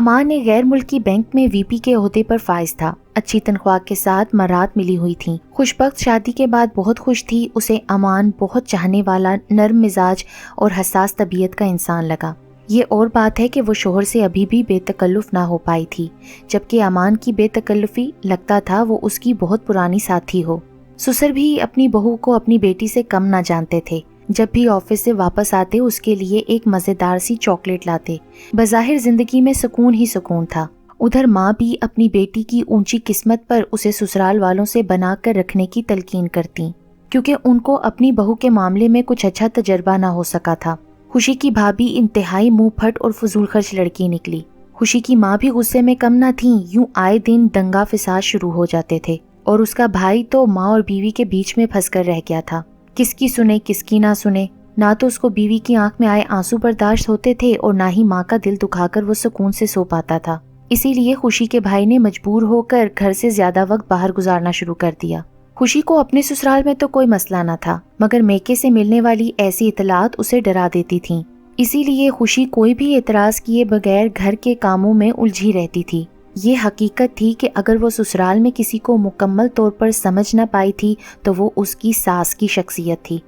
امان نے غیر ملکی بینک میں وی پی کے عہدے پر فائز تھا، اچھی تنخواہ کے ساتھ مراد ملی ہوئی تھیں، خوش بخت شادی کے بعد بہت خوش تھی۔ اسے امان بہت چاہنے والا، نرم مزاج اور حساس طبیعت کا انسان لگا۔ یہ اور بات ہے کہ وہ شوہر سے ابھی بھی بے تکلف نہ ہو پائی تھی، جبکہ امان کی بے تکلفی لگتا تھا وہ اس کی بہت پرانی ساتھی ہو۔ سسر بھی اپنی بہو کو اپنی بیٹی سے کم نہ جانتے تھے، جب بھی آفس سے واپس آتے اس کے لیے ایک مزیدار سی چاکلیٹ لاتے۔ بظاہر زندگی میں سکون ہی سکون تھا۔ ادھر ماں بھی اپنی بیٹی کی اونچی قسمت پر اسے سسرال والوں سے بنا کر رکھنے کی تلقین کرتیں، کیونکہ ان کو اپنی بہو کے معاملے میں کچھ اچھا تجربہ نہ ہو سکا تھا۔ خوشی کی بھابھی انتہائی منہ پھٹ اور فضول خرچ لڑکی نکلی۔ خوشی کی ماں بھی غصے میں کم نہ تھیں، یوں آئے دن دنگا فساد شروع ہو جاتے تھے، اور اس کا بھائی تو ماں اور بیوی کے بیچ میں پھنس کر رہ گیا تھا، کس کی سنے کس کی نہ سنے۔ نہ تو اس کو بیوی کی آنکھ میں آئے آنسو برداشت ہوتے تھے اور نہ ہی ماں کا دل دکھا کر وہ سکون سے سو پاتا تھا۔ اسی لیے خوشی کے بھائی نے مجبور ہو کر گھر سے زیادہ وقت باہر گزارنا شروع کر دیا۔ خوشی کو اپنے سسرال میں تو کوئی مسئلہ نہ تھا، مگر میکے سے ملنے والی ایسی اطلاعات اسے ڈرا دیتی تھیں، اسی لیے خوشی کوئی بھی اعتراض کیے بغیر گھر کے کاموں میں الجھی رہتی تھی۔ یہ حقیقت تھی کہ اگر وہ سسرال میں کسی کو مکمل طور پر سمجھ نہ پائی تھی تو وہ اس کی ساس کی شخصیت تھی۔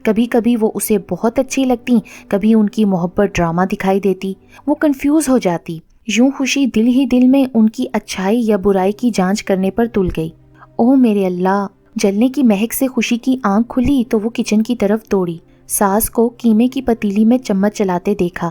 کبھی کبھی وہ اسے بہت اچھی لگتی، کبھی ان کی محبت ڈرامہ دکھائی دیتی، وہ کنفیوز ہو جاتی۔ یوں خوشی دل ہی دل میں ان کی اچھائی یا برائی کی جانچ کرنے پر تل گئی۔ او میرے اللہ! جلنے کی مہک سے خوشی کی آنکھ کھلی تو وہ کچن کی طرف دوڑی۔ ساس کو قیمے کی پتیلی میں چمچ چلاتے دیکھا۔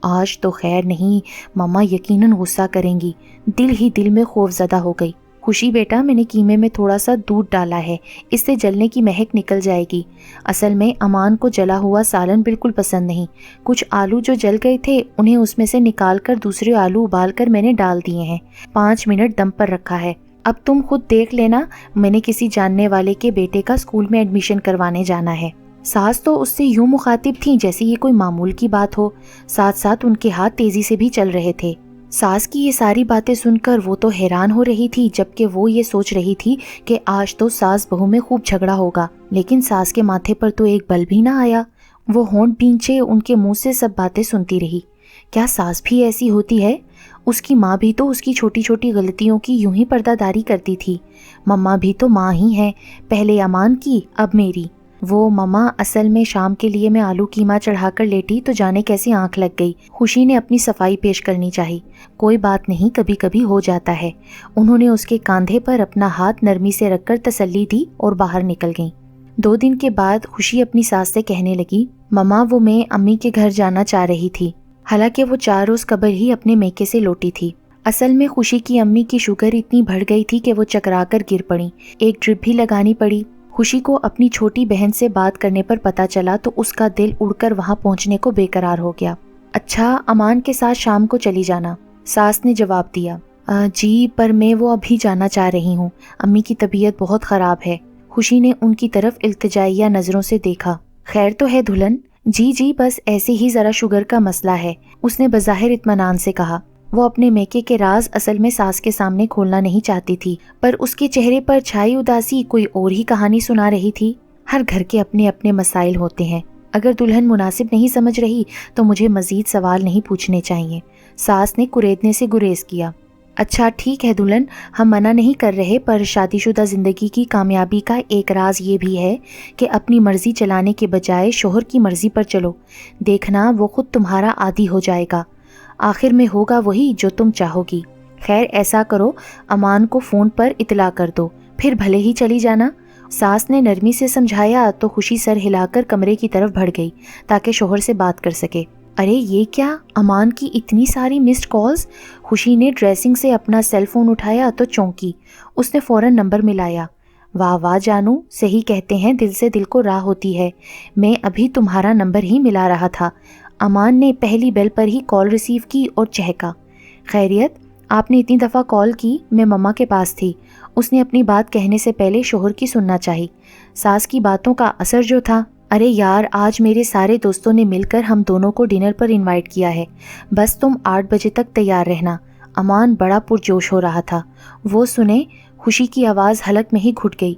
آج تو خیر نہیں، ماما یقیناً غصہ کریں گی۔ دل ہی دل میں خوف زدہ ہو گئی۔ خوشی بیٹا، میں نے قیمے میں تھوڑا سا دودھ ڈالا ہے، اس سے جلنے کی مہک نکل جائے گی۔ اصل میں امان کو جلا ہوا سالن بالکل پسند نہیں۔ کچھ آلو جو جل گئے تھے انہیں اس میں سے نکال کر دوسرے آلو ابال کر میں نے ڈال دیے ہیں، 5 منٹ دم پر رکھا ہے۔ اب تم خود دیکھ لینا، میں نے کسی جاننے والے کے بیٹے کا اسکول میں ایڈمیشن کروانے جانا ہے۔ ساس تو اس سے یوں مخاطب تھیں جیسے یہ کوئی معمول کی بات ہو، ساتھ ساتھ ان کے ہاتھ تیزی سے بھی چل رہے تھے۔ ساس کی یہ ساری باتیں سن کر وہ تو حیران ہو رہی تھی، جبکہ وہ یہ سوچ رہی تھی کہ آج تو ساس بہو میں خوب جھگڑا ہوگا، لیکن ساس کے ماتھے پر تو ایک بل بھی نہ آیا۔ وہ ہونٹ بھینچے ان کے منہ سے سب باتیں سنتی رہی۔ کیا ساس بھی ایسی ہوتی ہے؟ اس کی ماں بھی تو اس کی چھوٹی چھوٹی غلطیوں کی یوں ہی پردہ داری کرتی تھی۔ مما بھی تو ماں ہی ہیں، پہلے امان کی اب میری۔ وہ مما اصل میں شام کے لیے میں آلو قیمہ چڑھا کر لیٹی تو جانے کیسی آنکھ لگ گئی۔ خوشی نے اپنی صفائی پیش کرنی چاہی۔ کوئی بات نہیں، کبھی کبھی ہو جاتا ہے۔ انہوں نے اس کے کاندھے پر اپنا ہاتھ نرمی سے رکھ کر تسلی دی اور باہر نکل گئیں۔ 2 دن کے بعد خوشی اپنی ساس سے کہنے لگی، مما وہ میں امی کے گھر جانا چاہ رہی تھی، حالانکہ وہ 4 روز قبل ہی اپنے میکے سے لوٹی تھی۔ اصل میں خوشی کی امی کی شوگر اتنی بڑھ گئی تھی کہ وہ چکرا کر گر پڑیں، ایک ڈرپ بھی لگانی پڑی۔ خوشی کو اپنی چھوٹی بہن سے بات کرنے پر پتہ چلا تو اس کا دل اڑ کر وہاں پہنچنے کو بے قرار ہو گیا۔ اچھا، امان کے ساتھ شام کو چلی جانا، ساس نے جواب دیا۔ جی، پر میں وہ ابھی جانا چاہ رہی ہوں، امی کی طبیعت بہت خراب ہے۔ خوشی نے ان کی طرف التجائیہ نظروں سے دیکھا۔ خیر تو ہے دلہن؟ جی بس ایسے ہی ذرا شوگر کا مسئلہ ہے، اس نے بظاہر اطمینان سے کہا۔ وہ اپنے میکے کے راز اصل میں ساس کے سامنے کھولنا نہیں چاہتی تھی، پر اس کے چہرے پر چھائی اداسی کوئی اور ہی کہانی سنا رہی تھی۔ ہر گھر کے اپنے اپنے مسائل ہوتے ہیں، اگر دلہن مناسب نہیں سمجھ رہی تو مجھے مزید سوال نہیں پوچھنے چاہیے، ساس نے کریدنے سے گریز کیا۔ اچھا ٹھیک ہے دلہن، ہم منع نہیں کر رہے، پر شادی شدہ زندگی کی کامیابی کا ایک راز یہ بھی ہے کہ اپنی مرضی چلانے کے بجائے شوہر کی مرضی پر چلو، دیکھنا وہ خود تمہارا عادی ہو جائے گا، آخر میں ہوگا وہی جو تم چاہو گی۔ خیر ایسا کرو، امان کو فون پر اطلاع کر دو، پھر بھلے ہی چلی جانا۔ ساس نے نرمی سے سمجھایا تو خوشی سر ہلا کر کمرے کی طرف بڑھ گئی تاکہ شوہر سے بات کر سکے۔ ارے یہ کیا، امان کی اتنی ساری مسڈ کالز؟ خوشی نے ڈریسنگ سے اپنا سیل فون اٹھایا تو چونکی، اس نے فوراً نمبر ملایا۔ واہ واہ جانو، صحیح کہتے ہیں دل سے دل کو راہ ہوتی ہے، میں ابھی تمہارا نمبر ہی ملا رہا تھا۔ امان نے پہلی بیل پر ہی کال ریسیو کی اور چہکا، خیریت؟ آپ نے اتنی دفعہ کال کی، میں مما کے پاس تھی۔ اس نے اپنی بات کہنے سے پہلے شوہر کی سننا چاہی۔ ساس کی باتوں کا اثر جو تھا، ارے یار آج میرے سارے دوستوں نے مل کر ہم دونوں کو ڈنر پر انوائٹ کیا ہے، بس تم 8 بجے تک تیار رہنا۔ امان بڑا پرجوش ہو رہا تھا۔ وہ سنیں، خوشی کی آواز حلق میں ہی گھٹ گئی۔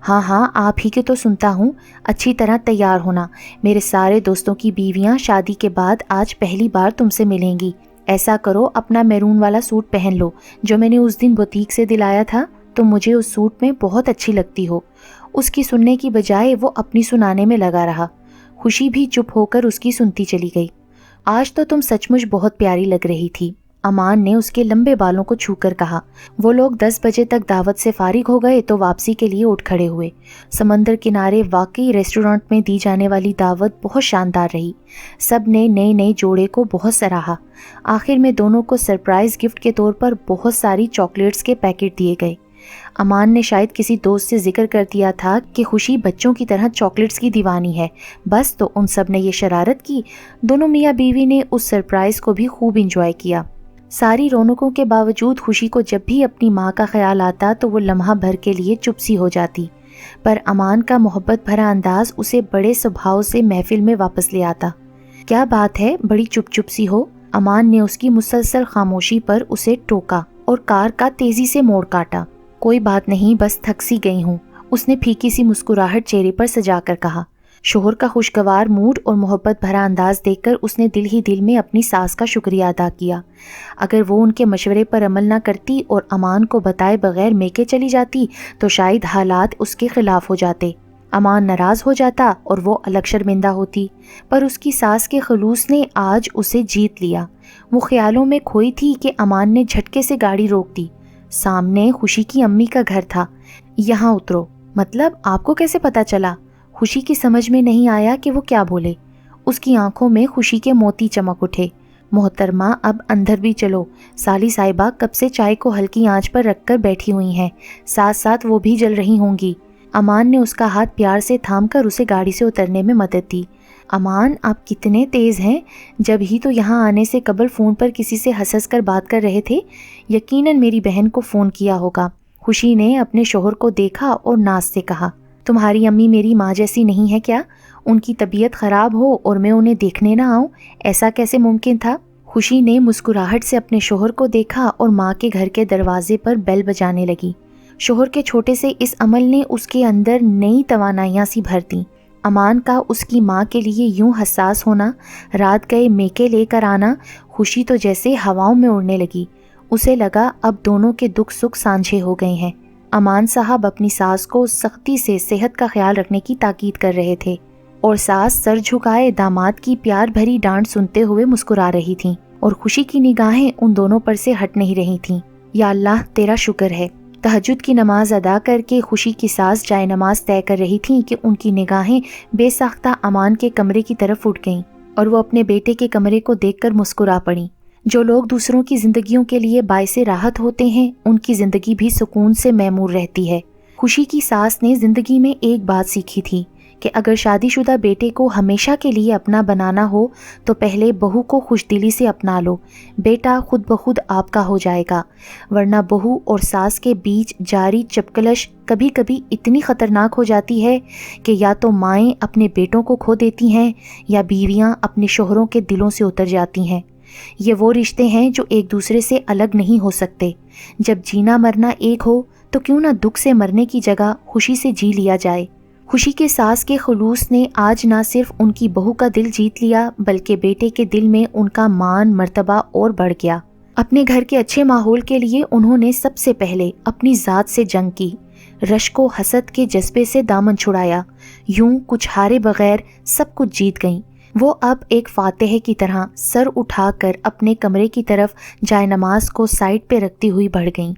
ہاں آپ ہی کے تو سنتا ہوں، اچھی طرح تیار ہونا، میرے سارے دوستوں کی بیویاں شادی کے بعد آج پہلی بار تم سے ملیں گی، ایسا کرو اپنا میرون والا سوٹ پہن لو جو میں نے اس دن بوتیک سے دلایا تھا، تم مجھے اس سوٹ میں بہت اچھی لگتی ہو۔ اس کی سننے کی بجائے وہ اپنی سنانے میں لگا رہا۔ خوشی بھی چپ ہو کر اس کی سنتی چلی گئی۔ آج تو تم سچ مچ بہت پیاری لگ رہی تھی، امان نے اس کے لمبے بالوں کو چھو کر کہا۔ وہ لوگ 10 بجے تک دعوت سے فارغ ہو گئے تو واپسی کے لیے اٹھ کھڑے ہوئے۔ سمندر کنارے واقعی ریسٹورانٹ میں دی جانے والی دعوت بہت شاندار رہی۔ سب نے نئے جوڑے کو بہت سراہا۔ آخر میں دونوں کو سرپرائز گفٹ کے طور پر بہت ساری چاکلیٹس کے پیکٹ دیے گئے۔ امان نے شاید کسی دوست سے ذکر کر دیا تھا کہ خوشی بچوں کی طرح چاکلیٹس کی دیوانی ہے، بس تو ان سب نے یہ شرارت کی۔ دونوں میاں بیوی نے اس سرپرائز کو بھی خوب انجوائے کیا۔ ساری رونقوں کے باوجود خوشی کو جب بھی اپنی ماں کا خیال آتا تو وہ لمحہ بھر کے لیے چپ سی ہو جاتی، پر امان کا محبت بھرا انداز اسے بڑے سبھاؤ سے محفل میں واپس لے آتا۔ کیا بات ہے بڑی چپ سی ہو؟ امان نے اس کی مسلسل خاموشی پر اسے ٹوکا اور کار کا تیزی سے موڑ کاٹا۔ کوئی بات نہیں، بس تھک سی گئی ہوں، اس نے پھیکی سی مسکراہٹ چہرے پر سجا کر کہا۔ شوہر کا خوشگوار موڈ اور محبت بھرا انداز دیکھ کر اس نے دل ہی دل میں اپنی ساس کا شکریہ ادا کیا۔ اگر وہ ان کے مشورے پر عمل نہ کرتی اور امان کو بتائے بغیر میکے چلی جاتی تو شاید حالات اس کے خلاف ہو جاتے۔ امان ناراض ہو جاتا اور وہ الگ شرمندہ ہوتی، پر اس کی ساس کے خلوص نے آج اسے جیت لیا۔ وہ خیالوں میں کھوئی تھی کہ امان نے جھٹکے سے گاڑی روک دی۔ سامنے خوشی کی امی کا گھر تھا۔ یہاں اترو، مطلب آپ کو کیسے پتا چلا؟ خوشی کی سمجھ میں نہیں آیا کہ وہ کیا بولے۔ اس کی آنکھوں میں خوشی کے موتی چمک اٹھے۔ محترمہ اب اندر بھی چلو، سالی صاحبہ کب سے چائے کو ہلکی آنچ پر رکھ کر بیٹھی ہوئی ہیں، ساتھ ساتھ وہ بھی جل رہی ہوں گی۔ امان نے اس کا ہاتھ پیار سے تھام کر اسے گاڑی سے اترنے میں مدد دی۔ امان آپ کتنے تیز ہیں، جب ہی تو یہاں آنے سے قبل فون پر کسی سے ہنس ہنس کر بات کر رہے تھے، یقیناً میری بہن کو فون کیا ہوگا۔ خوشی نے اپنے شوہر کو دیکھا اور ناز سے کہا، تمہاری امی میری ماں جیسی نہیں ہے کیا؟ ان کی طبیعت خراب ہو اور میں انہیں دیکھنے نہ آؤں، ایسا کیسے ممکن تھا؟ خوشی نے مسکراہٹ سے اپنے شوہر کو دیکھا اور ماں کے گھر کے دروازے پر بیل بجانے لگی۔ شوہر کے چھوٹے سے اس عمل نے اس کے اندر نئی توانائیاں سی بھر دیں۔ امان کا اس کی ماں کے لیے یوں حساس ہونا، رات گئے میکے لے کر آنا، خوشی تو جیسے ہواؤں میں اڑنے لگی۔ اسے لگا اب دونوں کے دکھ سکھ سانجھے ہو گئے ہیں۔ امان صاحب اپنی ساس کو سختی سے صحت کا خیال رکھنے کی تاکید کر رہے تھے اور ساس سر جھکائے داماد کی پیار بھری ڈانٹ سنتے ہوئے مسکرا رہی تھیں، اور خوشی کی نگاہیں ان دونوں پر سے ہٹ نہیں رہی تھیں۔ یا اللہ تیرا شکر ہے۔ تہجد کی نماز ادا کر کے خوشی کی ساس جائے نماز طے کر رہی تھیں کہ ان کی نگاہیں بے ساختہ امان کے کمرے کی طرف اٹھ گئیں اور وہ اپنے بیٹے کے کمرے کو دیکھ کر مسکرا پڑیں۔ جو لوگ دوسروں کی زندگیوں کے لیے باعث راحت ہوتے ہیں ان کی زندگی بھی سکون سے معمور رہتی ہے۔ خوشی کی ساس نے زندگی میں ایک بات سیکھی تھی کہ اگر شادی شدہ بیٹے کو ہمیشہ کے لیے اپنا بنانا ہو تو پہلے بہو کو خوش دلی سے اپنا لو، بیٹا خود بخود آپ کا ہو جائے گا، ورنہ بہو اور ساس کے بیچ جاری چپکلش کبھی کبھی اتنی خطرناک ہو جاتی ہے کہ یا تو مائیں اپنے بیٹوں کو کھو دیتی ہیں یا بیویاں اپنے شوہروں کے دلوں سے اتر جاتی ہیں۔ یہ وہ رشتے ہیں جو ایک دوسرے سے الگ نہیں ہو سکتے۔ جب جینا مرنا ایک ہو تو کیوں نہ دکھ سے مرنے کی جگہ خوشی سے جی لیا جائے۔ خوشی کے ساس کے خلوص نے آج نہ صرف ان کی بہو کا دل جیت لیا بلکہ بیٹے کے دل میں ان کا مان مرتبہ اور بڑھ گیا۔ اپنے گھر کے اچھے ماحول کے لیے انہوں نے سب سے پہلے اپنی ذات سے جنگ کی، رشک و حسد کے جذبے سے دامن چھڑایا، یوں کچھ ہارے بغیر سب کچھ جیت گئیں۔ وہ اب ایک فاتح کی طرح سر اٹھا کر اپنے کمرے کی طرف جائے نماز کو سائڈ پہ رکھتی ہوئی بڑھ گئیں۔